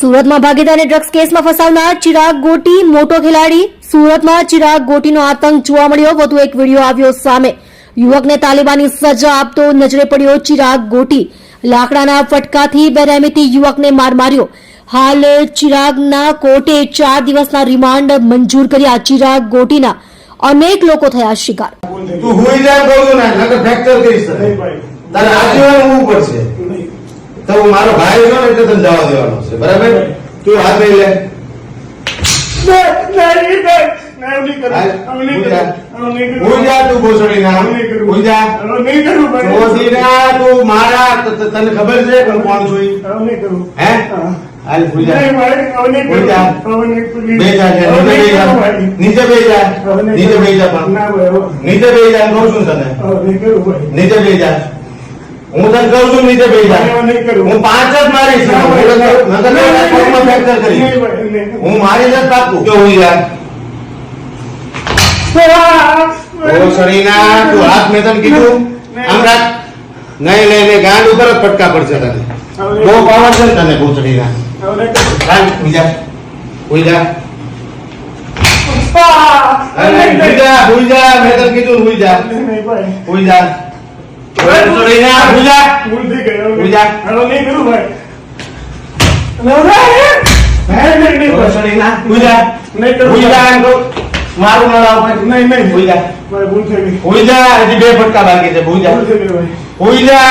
સુરતમાં ભાગીદારને ડ્રગ્સ કેસમાં ફસાવનાર ચિરાગ ગોટી મોટો ખેલાડી. સુરતમાં ચિરાગ ગોટીનો આતંક જોવા મળ્યો. વધુ એક વિડીયો આવ્યો સામે. યુવકને તાલિબાની સજા આપતો નજરે પડ્યો ચિરાગ ગોટી. લાકડાના ફટકાથી બેરહેમીથી યુવકને માર માર્યો. હાલ ચિરાગના કોર્ટે 4 દિવસના રિમાન્ડ મંજૂર કર્યા. ચિરાગ ગોટીના અનેક લોકો થયા શિકાર. તું હુઈ જા કહું છું ને નકર ફ્રેક્ચર કરીશ તારે આજીવન ઊભું પડશે. તો હું મારો ભાઈ છો ને એટલે તને જવા દેવાનો છે બરાબર. તું હાથ લઈ લે. હુઈ જા તું ભોસડી ના હુઈ જા ભોસડી ના તું મારા તને ખબર છે કે હું કોણ છું હે હાલ હુઈ જા હુઈ જા બે જા નીચે બે જા નીચે બે જા પણ નીચે બે જા કહું છું તને નીચે બે જા હું તને કહું છું નીચે બે જા હું 5 જ મારીશ ફ્રેક્ચર કરી હું મારી જ પાકું કે હુઈ જા શરીરના તું હાથ મેં તને કીધું આમ રાખ નહીં લઈને ગાંડ ઉપર જ પટકા પડશે તને બહુ પાવર છે ને તને ભૂસડીના હુઈ જા હુઈ જા હુઈ જા મેં તને કીધું હુઈ જા હુઈ જા ભૂસડીના હુઈ જા હુઈ જા ભૂસડીના હુઈ જા હુઈ જા મારું નળાવ નહીં હુઈ જા હુઈ જા હજી 2 ફટકા બાકી છે હુઈ જા હુઈ જા